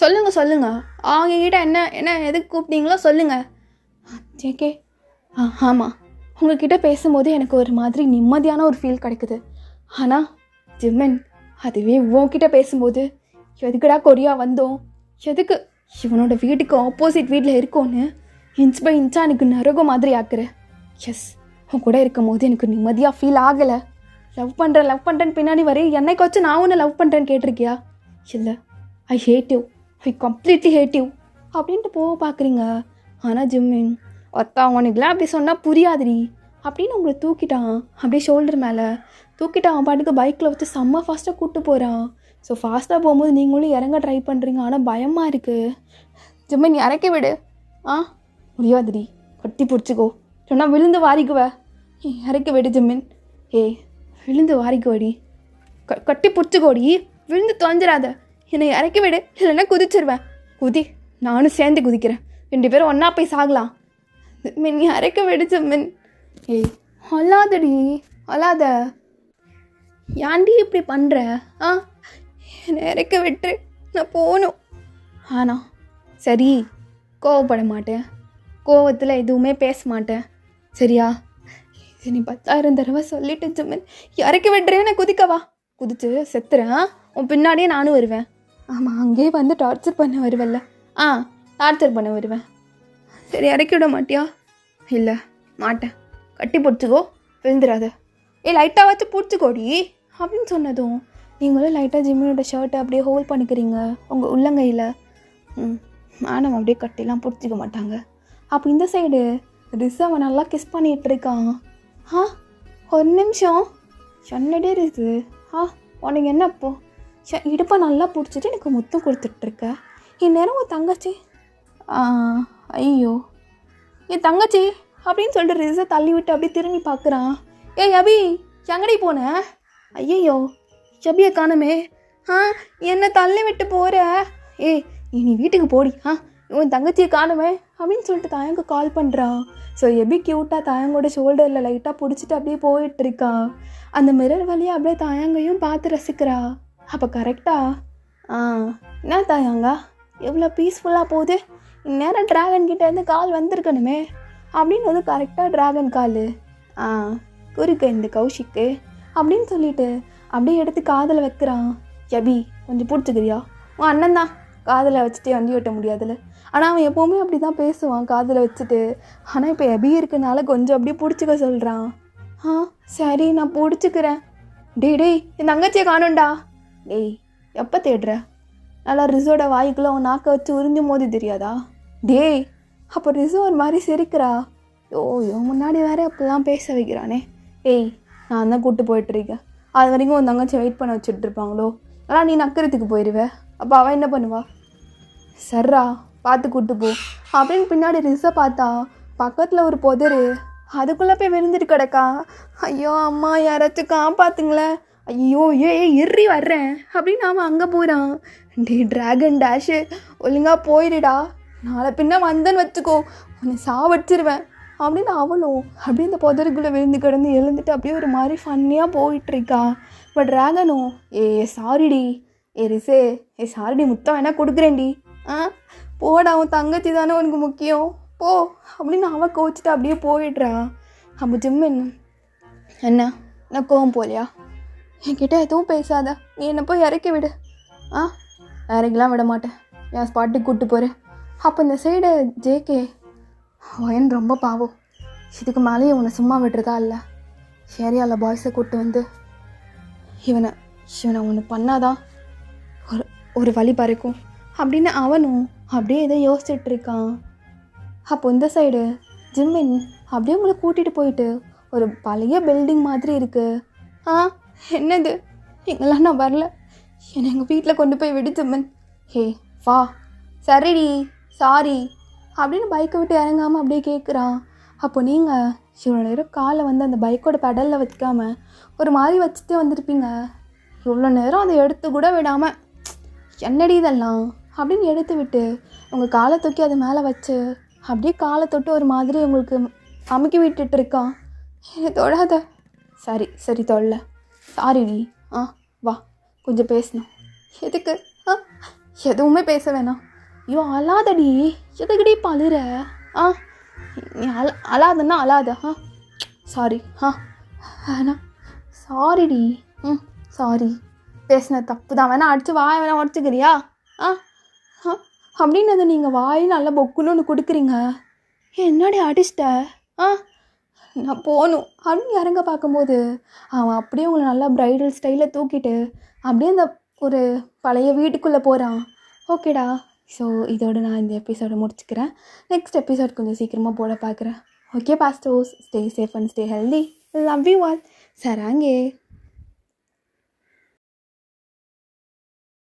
சொல்லுங்க அவங்கக்கிட்ட என்ன எதுக்கு கூப்பிட்டீங்களோ சொல்லுங்கள். ஜேகே, ஆமாம், உங்ககிட்ட பேசும்போது எனக்கு ஒரு மாதிரி நிம்மதியான ஒரு ஃபீல் கிடைக்குது. ஆனால் ஜிம்மன், அதுவே உன்கிட்ட பேசும்போது எதுக்குடா கொரியா வந்தோம், எதுக்கு இவனோட வீட்டுக்கு ஆப்போசிட் வீட்டில் இருக்கோன்னு இன்ச் பை இன்ச்சாக எனக்கு நரகம் மாதிரி ஆக்குற. எஸ், உன் கூட இருக்கும் போது எனக்கு நிம்மதியாக ஃபீல் ஆகலை. லவ் பண்ணுறேன்னு பின்னாடி வரையும் என்னைக்காச்சும் நான் ஒன்று லவ் பண்ணுறேன்னு கேட்டிருக்கியா? இல்லை, I hate you, I completely hate you அப்படின்ட்டு போக பார்க்குறீங்க. ஆனால் ஜிம்மின் ஒத்தா உனக்குலாம் அப்படி சொன்னால் புரியாதுடி அப்படின்னு உங்களை தூக்கிட்டான். அப்படியே ஷோல்டர் மேலே தூக்கிட்டான். அவன் பாட்டுக்கு பைக்கில் வச்சு செம்ம ஃபாஸ்ட்டாக கூப்பிட்டு போகிறான். ஸோ ஃபாஸ்ட்டாக போகும்போது நீங்களும் இறங்க ட்ரை பண்ணுறீங்க. ஆனால் பயமாக இருக்குது. ஜிம்மின் இறக்கி விடு. முடியாதுடி, கட்டி பிடிச்சிக்கோ, சொன்னால் விழுந்து வாரிக்குவ. இறக்கி விடு ஜிம்மின். விழுந்து வாரிக்குவடி, கட்டி பிடிச்சிக்கோடி, விழுந்து தொலைஞ்சிடாத. என்னை இறக்கி விடு, இல்லைன்னா குதிச்சிருவேன். குதி, நானும் சேர்ந்து குதிக்கிறேன், 2 பேரும் ஒன்றா போய் சாகலாம். மின் இறக்க விடு ஜிம்மின். அழாதடி, அழாத. ஏன்டி இப்படி பண்ணுற? என்னை இறக்க விட்டு நான் போகணும். சரி, கோவப்பட மாட்டேன், கோவத்தில் எதுவுமே பேச மாட்டேன், சரியா? இது நீ 10,000 தடவை சொல்லிட்டு ஜிம்மின். இறக்கி விட்டுறேன், நான் குதிக்கவா? குதிச்சு செத்துறேன், உன் பின்னாடியே நானும் வருவேன். ஆமாம், அங்கேயே வந்து டார்ச்சர் பண்ண வருவல்ல? டார்ச்சர் பண்ண வருவேன். சரி, இறக்கி விட மாட்டியா? இல்லை, மாட்டேன். கட்டி பிடிச்சிக்கோ, விழுந்துடாத. லைட்டாக வச்சு பிடிச்சிக்கோடி அப்படின்னு சொன்னதும் நீங்களும் லைட்டாக ஜிம்மியோட ஷர்ட்டை அப்படியே ஹோல்ட் பண்ணிக்கிறீங்க உங்கள் உள்ளங்கையில். மேடம் அப்படியே கட்டிலாம் பிடிச்சிக்க மாட்டாங்க. அப்போ இந்த சைடு ரிஸ் அவன் நல்லா கிஸ் பண்ணிகிட்டு இருக்கான். ஒரு நிமிஷம், என்னடே ரிஸ், உனக்கு என்ன அப்போ இடுப்பை நல்லா பிடிச்சிட்டு எனக்கு முத்தம் கொடுத்துட்ருக்க. இந்நேரம் உன் தங்கச்சி, ஐயோ என் தங்கச்சி அப்படின்னு சொல்லிட்டு ரிஸை தள்ளி விட்டு அப்படியே திரும்பி பார்க்குறான். அபி, எங்கடி போன? ஐயோ, அபியை காணுமே. என்னை தள்ளி விட்டு போகிற? நீ வீட்டுக்கு போடி, உன் தங்கச்சியை காணுமே அப்படின்னு சொல்லிட்டு தாயங்க கால் பண்ணுறான். ஸோ எபி க்யூட்டாக தாயங்கோட ஷோல்டரில் லைட்டாக பிடிச்சிட்டு அப்படியே போயிட்டுருக்கான். அந்த மிரர் வழியாக அப்படியே தாயங்கையும் பார்த்து ரசிக்கிறா. அப்போ கரெக்டாக என்ன தாயாங்க எவ்வளோ பீஸ்ஃபுல்லாக போகுது, இந்நேரம் ட்ராகன் கிட்டேருந்து கால் வந்திருக்கணுமே அப்படின்னு வந்து கரெக்டாக ட்ராகன் கால் குறுக்க இந்த கௌஷிக்கு அப்படின்னு சொல்லிட்டு அப்படியே எடுத்து காதில் வைக்கிறான். எபி, கொஞ்சம் பிடிச்சிக்கிறியா? உன் அண்ணன் தான் காதில் வச்சுட்டே வண்டி ஓட்ட முடியாதுல்ல. ஆனால் அவன் எப்போவுமே அப்படி தான் பேசுவான் காதில் வச்சுட்டு. ஆனால் இப்போ எபி இருக்கனால கொஞ்சம் அப்படியே பிடிச்சிக்க சொல்கிறான். சரி, நான் பிடிச்சிக்கிறேன். டேய் என் தங்கச்சியை காணும்டா. எப்போ தேடுற? நல்லா ரிஸோட வாய்க்குள்ள உன் நாக்கை வச்சு உறிஞ்சும் போது தெரியாதா? அப்போ ரிஸோ ஒரு மாதிரி சிரிக்கிறா. முன்னாடி வேற அப்பெல்லாம் பேச வைக்கிறானே. நான் தான் கூப்பிட்டு போயிட்டுருக்கேன், அது வரைக்கும் உன் தங்கச்சி வெயிட் பண்ண வச்சுட்டு இருப்பாங்களோ. ஆனால் நீ நக்கறதுக்கு போயிடுவேன், அப்போ அவன் என்ன பண்ணுவா? சர்ரா, பார்த்து கூப்பிட்டு போ அப்படின்னு பின்னாடி ரிஸை பார்த்தா பக்கத்தில் ஒரு புதரு, அதுக்குள்ளே போய் விழுந்துட்டு கிடக்கா. ஐயோ அம்மா, யாராச்சும் காப்பாத்துங்களேன். ஐயோ எறி வர்றேன் அப்படின்னு அவன் அங்கே போகிறான். ட்ராகன் டேஷு, ஒழுங்காக போயிடுடா, நாளை பின்ன வந்தேன்னு வச்சுக்கோ, உன்னை சாவடிச்சிருவேன் அப்படின்னு அவளும் அப்படியே இந்த புதருக்குள்ளே விழுந்து கிடந்து எழுந்துட்டு அப்படியே ஒரு மாதிரி ஃபன்னியாக போயிட்டுருக்கா. பட் ட்ராகனும் சாரிடி, ரிஸே சாரிடி, முத்தம் வேணா கொடுக்குறேன்டி. போடா, அவன் தங்கச்சி தானே உனக்கு முக்கியம், போ அப்படின்னு அவன் கோச்சிட்டு அப்படியே போயிடுறா. அப்போ ஜிம்மின், என்ன நான் கோவம் போலையா? என்கிட்ட எதுவும் பேசாத, நீ என்னை போய் இறக்கி விடு. இறக்கிலாம் விட மாட்டேன், என் ஸ்பாட்டுக்கு கூப்பிட்டு போகிறேன். அப்போ இந்த சைடு ஜேகே, வயன் ரொம்ப பாவம், இதுக்கு மேலேயே இவனை சும்மா விடுறதா இல்லை, ஏரியாவில் பாய்ஸை கூப்பிட்டு வந்து இவனை ஒன்று பண்ணாதான் ஒரு வழி பறக்கும் அப்படின்னு அவனும் அப்படியே இதை யோசிச்சுட்டு இருக்கான். அப்போ இந்த சைடு ஜிம்மின் அப்படியே உங்களை கூட்டிகிட்டு போயிட்டு ஒரு பழைய பில்டிங் மாதிரி இருக்குது. என்னது, எங்கெல்லாம் நான் வரல, என்னை எங்கள் வீட்டில் கொண்டு போய் விடு ஜிம்மின். வா. சரிடி, சாரி அப்படின்னு பைக்கை விட்டு இறங்காமல் அப்படியே கேட்குறான். அப்போ நீங்கள் இவ்வளோ நேரம் காலை வந்து அந்த பைக்கோட பெடலில் வைக்காமல் ஒரு மாதிரி வச்சுட்டே வந்திருப்பீங்க. இவ்வளோ நேரம் அதை எடுத்து கூட விடாமல் என்னடி இதெல்லாம் அப்படின்னு எடுத்து விட்டு உங்கள் காலை தூக்கி அது மேலே வச்சு அப்படியே காலை தொட்டு ஒரு மாதிரி உங்களுக்கு அமுக்கி விட்டுட்டு இருக்கான். என்னை தொடாத. சரி தொல்ல, சாரிடி. வா, கொஞ்சம் பேசணும். எதுக்கு? எதுவுமே பேச வேணாம். ஐயோ அழாதடி, எதுக்கடி இப்போ அழுற? நீ அழாதன்னா அழாத. சாரி. வேணா, சாரிடி. சாரி. பேசின தப்பு தான், வேணா அடிச்சு வாய் வேணா உடச்சிக்கிறியா? ஆ ஆ, அப்படின்னு அது நீங்கள் வாய் நல்லா பொக்குன்னு ஒன்று கொடுக்குறீங்க. என்னடி அடிச்சிட்ட? ஆ நான் போகணும் அப்படின்னு இறங்க பார்க்கும்போது அவன் அப்படியே உங்களை நல்லா ப்ரைடல் ஸ்டைலில் தூக்கிட்டு அப்படியே அந்த ஒரு பழைய வீட்டுக்குள்ளே போகிறான். ஓகேடா, ஸோ இதோடு நான் இந்த எபிசோடை முடிச்சுக்கிறேன். நெக்ஸ்ட் எபிசோட் கொஞ்சம் சீக்கிரமாக போட பார்க்குறேன். ஓகே பாஸ்டர்ஸ், stay safe and stay healthy. Love you all. சராங்கே.